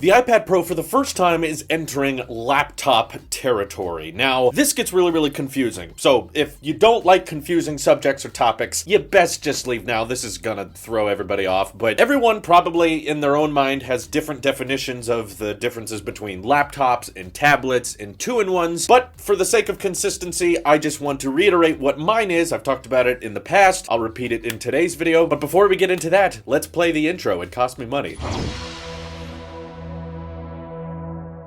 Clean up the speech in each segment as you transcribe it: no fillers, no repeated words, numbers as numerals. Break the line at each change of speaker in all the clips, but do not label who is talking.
The iPad Pro for the first time is entering laptop territory. Now, this gets really confusing. So if you don't like confusing subjects or topics, you best just leave now. This is gonna throw everybody off. But everyone probably in their own mind has different definitions of the differences between laptops and tablets and two-in-ones. But for the sake of consistency, I just want to reiterate what mine is. I've talked about it in the past. I'll repeat it in today's video. But before we get into that, let's play the intro. It cost me money.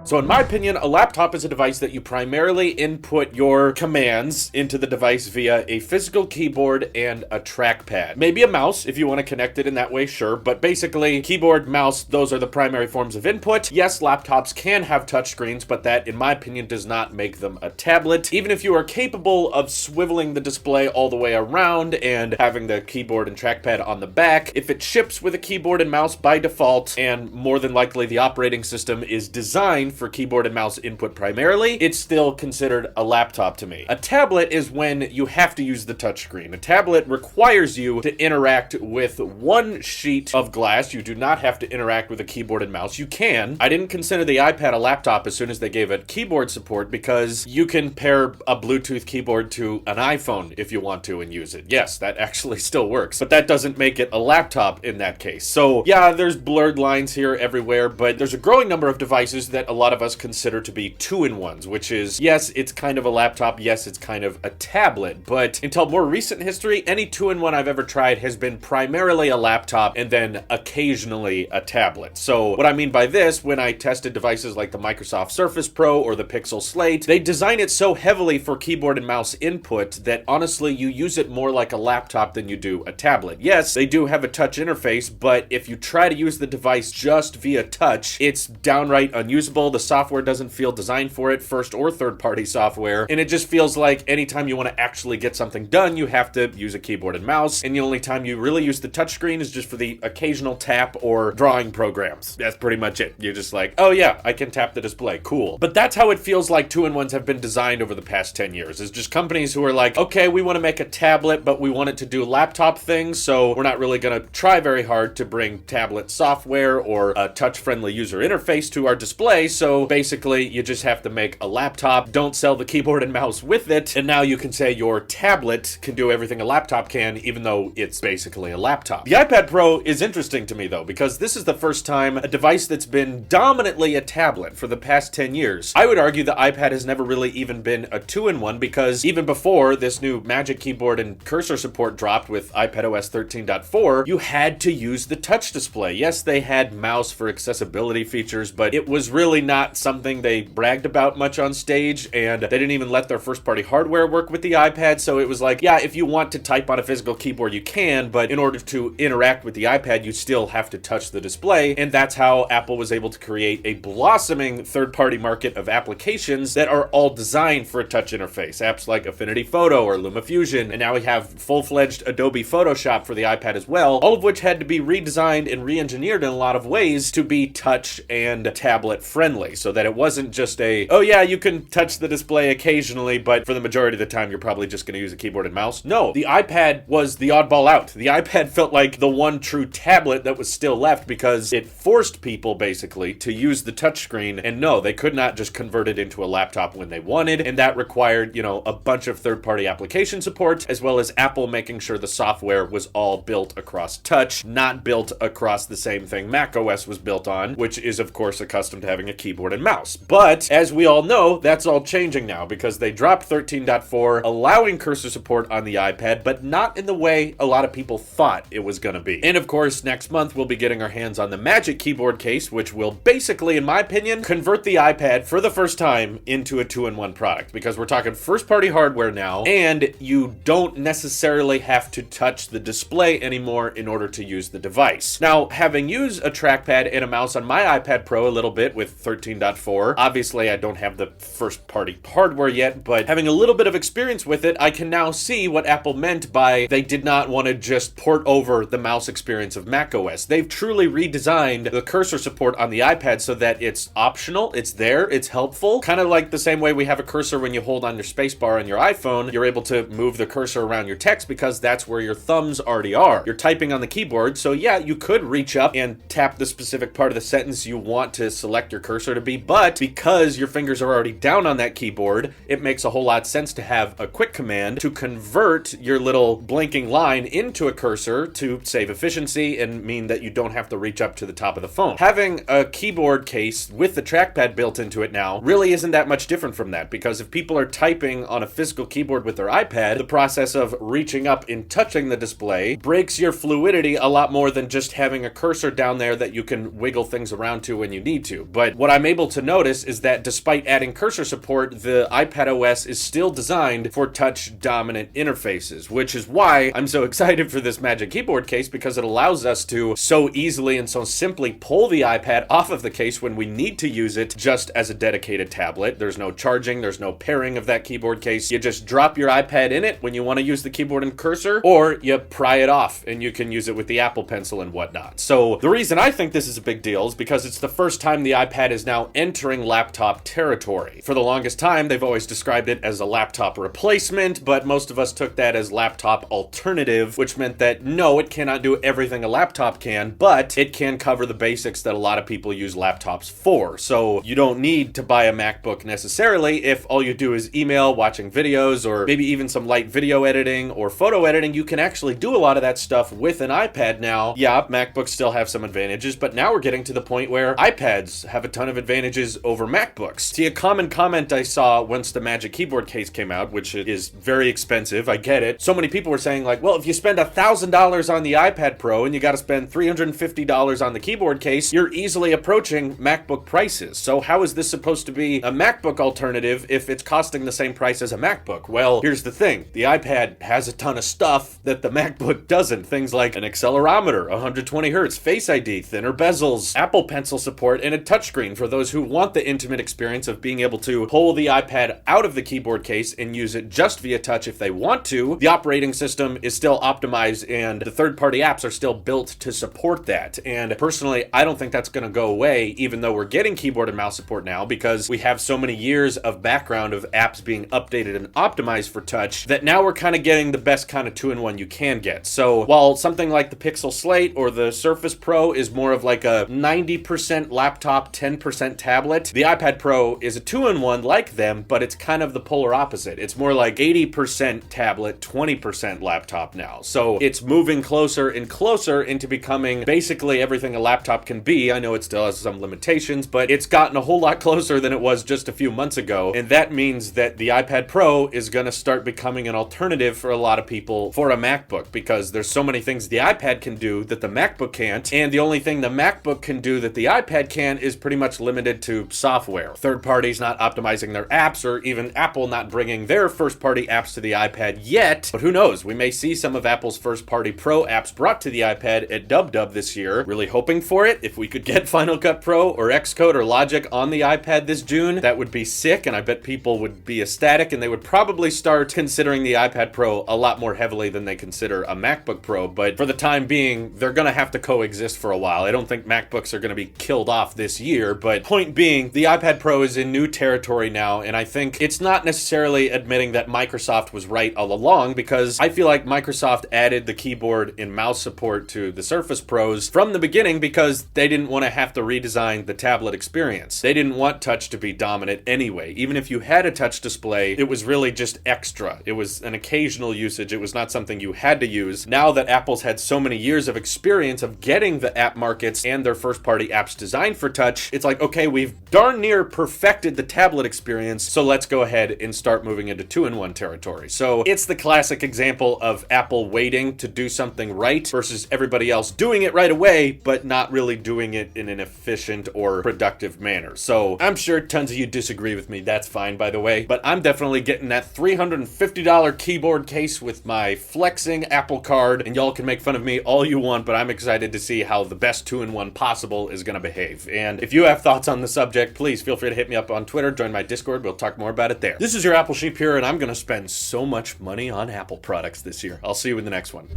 So in my opinion, a laptop is a device that you primarily input your commands into the device via a physical keyboard and a trackpad. Maybe a mouse if you want to connect it in that way, sure, but basically keyboard, mouse, those are the primary forms of input. Yes, laptops can have touchscreens, but that, in my opinion, does not make them a tablet. Even if you are capable of swiveling the display all the way around and having the keyboard and trackpad on the back, if it ships with a keyboard and mouse by default, and more than likely the operating system is designed for keyboard and mouse input primarily, it's still considered a laptop to me. A tablet is when you have to use the touchscreen. A tablet requires you to interact with one sheet of glass. You do not have to interact with a keyboard and mouse. You can. I didn't consider the iPad a laptop as soon as they gave it keyboard support because you can pair a Bluetooth keyboard to an iPhone if you want to and use it. Yes, that actually still works, but that doesn't make it a laptop in that case. So yeah, there's blurred lines here everywhere, but there's a growing number of devices that a lot of us consider to be two-in-ones, which is, yes, it's kind of a laptop, yes, it's kind of a tablet, but until more recent history, any two-in-one I've ever tried has been primarily a laptop and then occasionally a tablet. So what I mean by this, when I tested devices like the Microsoft Surface Pro or the Pixel Slate, they design it so heavily for keyboard and mouse input that honestly you use it more like a laptop than you do a tablet. Yes, they do have a touch interface, but if you try to use the device just via touch, it's downright unusable. The software doesn't feel designed for it, first or third-party software, and it just feels like anytime you want to actually get something done, you have to use a keyboard and mouse, and the only time you really use the touchscreen is just for the occasional tap or drawing programs. That's pretty much it. You're just like, oh yeah, I can tap the display, cool. But that's how it feels like two-in-ones have been designed over the past 10 years, is just companies who are like, okay, we want to make a tablet, but we want it to do laptop things, so we're not really going to try very hard to bring tablet software or a touch-friendly user interface to our display, so basically, you just have to make a laptop, don't sell the keyboard and mouse with it, and now you can say your tablet can do everything a laptop can, even though it's basically a laptop. The iPad Pro is interesting to me, though, because this is the first time a device that's been dominantly a tablet for the past 10 years. I would argue the iPad has never really even been a two-in-one, because even before this new Magic Keyboard and cursor support dropped with iPadOS 13.4, you had to use the touch display. Yes, they had mouse for accessibility features, but it was really not something they bragged about much on stage, and they didn't even let their first-party hardware work with the iPad, so it was like, yeah, if you want to type on a physical keyboard, you can, but in order to interact with the iPad, you still have to touch the display, and that's how Apple was able to create a blossoming third-party market of applications that are all designed for a touch interface. Apps like Affinity Photo or LumaFusion, and now we have full-fledged Adobe Photoshop for the iPad as well, all of which had to be redesigned and re-engineered in a lot of ways to be touch and tablet friendly, so that it wasn't just a, oh yeah, you can touch the display occasionally, but for the majority of the time, you're probably just going to use a keyboard and mouse. No, the iPad was the oddball out. The iPad felt like the one true tablet that was still left because it forced people, basically, to use the touchscreen, and no, they could not just convert it into a laptop when they wanted, and that required, a bunch of third-party application support, as well as Apple making sure the software was all built across touch, not built across the same thing macOS was built on, which is, of course, accustomed to having a keyboard and mouse. But, as we all know, that's all changing now because they dropped 13.4, allowing cursor support on the iPad, but not in the way a lot of people thought it was going to be. And of course, next month we'll be getting our hands on the Magic Keyboard case, which will basically, in my opinion, convert the iPad for the first time into a two-in-one product, because we're talking first-party hardware now, and you don't necessarily have to touch the display anymore in order to use the device. Now, having used a trackpad and a mouse on my iPad Pro a little bit with 13.4. Obviously, I don't have the first-party hardware yet, but having a little bit of experience with it, I can now see what Apple meant by they did not want to just port over the mouse experience of macOS. They've truly redesigned the cursor support on the iPad so that it's optional, it's there, it's helpful. Kind of like the same way we have a cursor when you hold on your spacebar on your iPhone, you're able to move the cursor around your text because that's where your thumbs already are. You're typing on the keyboard, so yeah, you could reach up and tap the specific part of the sentence you want to select your cursor to be, but because your fingers are already down on that keyboard, it makes a whole lot of sense to have a quick command to convert your little blinking line into a cursor to save efficiency and mean that you don't have to reach up to the top of the phone. Having a keyboard case with the trackpad built into it now really isn't that much different from that, because if people are typing on a physical keyboard with their iPad, the process of reaching up and touching the display breaks your fluidity a lot more than just having a cursor down there that you can wiggle things around to when you need to. But what I'm able to notice is that despite adding cursor support, the iPad OS is still designed for touch-dominant interfaces, which is why I'm so excited for this Magic Keyboard case, because it allows us to so easily and so simply pull the iPad off of the case when we need to use it just as a dedicated tablet. There's no charging, there's no pairing of that keyboard case. You just drop your iPad in it when you want to use the keyboard and cursor, or you pry it off and you can use it with the Apple Pencil and whatnot. So the reason I think this is a big deal is because it's the first time the iPad is now entering laptop territory. For the longest time, they've always described it as a laptop replacement, but most of us took that as laptop alternative, which meant that no, it cannot do everything a laptop can, but it can cover the basics that a lot of people use laptops for. So you don't need to buy a MacBook necessarily. If all you do is email, watching videos, or maybe even some light video editing or photo editing, you can actually do a lot of that stuff with an iPad now. Yeah, MacBooks still have some advantages, but now we're getting to the point where iPads have a ton of advantages over MacBooks. See, a common comment I saw once the Magic Keyboard case came out, which is very expensive, I get it. So many people were saying like, well, if you spend $1,000 on the iPad Pro and you got to spend $350 on the keyboard case, you're easily approaching MacBook prices. So how is this supposed to be a MacBook alternative if it's costing the same price as a MacBook? Well, here's the thing. The iPad has a ton of stuff that the MacBook doesn't. Things like an accelerometer, 120 hertz, Face ID, thinner bezels, Apple Pencil support, and a touchscreen for those who want the intimate experience of being able to pull the iPad out of the keyboard case and use it just via touch if they want to. The operating system is still optimized and the third-party apps are still built to support that. And personally, I don't think that's going to go away, even though we're getting keyboard and mouse support now, because we have so many years of background of apps being updated and optimized for touch that now we're kind of getting the best kind of two-in-one you can get. So while something like the Pixel Slate or the Surface Pro is more of like a 90% laptop, 10% tablet, the iPad Pro is a two-in-one like them, but it's kind of the polar opposite. It's more like 80% tablet, 20% laptop now. So it's moving closer and closer into becoming basically everything a laptop can be. I know it still has some limitations, but it's gotten a whole lot closer than it was just a few months ago. And that means that the iPad Pro is going to start becoming an alternative for a lot of people for a MacBook, because there's so many things the iPad can do that the MacBook can't. And the only thing the MacBook can do that the iPad can is pretty much limited to software. Third parties not optimizing their apps, or even Apple not bringing their first-party apps to the iPad yet. But who knows? We may see some of Apple's first-party Pro apps brought to the iPad at DubDub this year. Really hoping for it. If we could get Final Cut Pro or Xcode or Logic on the iPad this June, that would be sick, and I bet people would be ecstatic, and they would probably start considering the iPad Pro a lot more heavily than they consider a MacBook Pro. But for the time being, they're going to have to coexist for a while. I don't think MacBooks are going to be killed off this year, but point being, the iPad Pro is in new territory now, and I think it's not necessarily admitting that Microsoft was right all along, because I feel like Microsoft added the keyboard and mouse support to the Surface Pros from the beginning because they didn't want to have to redesign the tablet experience. They didn't want touch to be dominant anyway. Even if you had a touch display, it was really just extra. It was an occasional usage. It was not something you had to use. Now that Apple's had so many years of experience of getting the app markets and their first-party apps designed for touch, it's like, okay, we've darn near perfected the tablet experience, so let's go ahead and start moving into two-in-one territory. So it's the classic example of Apple waiting to do something right versus everybody else doing it right away, but not really doing it in an efficient or productive manner. So I'm sure tons of you disagree with me. That's fine, by the way, but I'm definitely getting that $350 keyboard case with my flexing Apple card, and y'all can make fun of me all you want, but I'm excited to see how the best two-in-one possible is going to behave. And if you have thoughts thoughts on the subject, please feel free to hit me up on Twitter, join my Discord, we'll talk more about it there. This is your Apple Sheep here, and I'm gonna spend so much money on Apple products this year. I'll see you in the next one.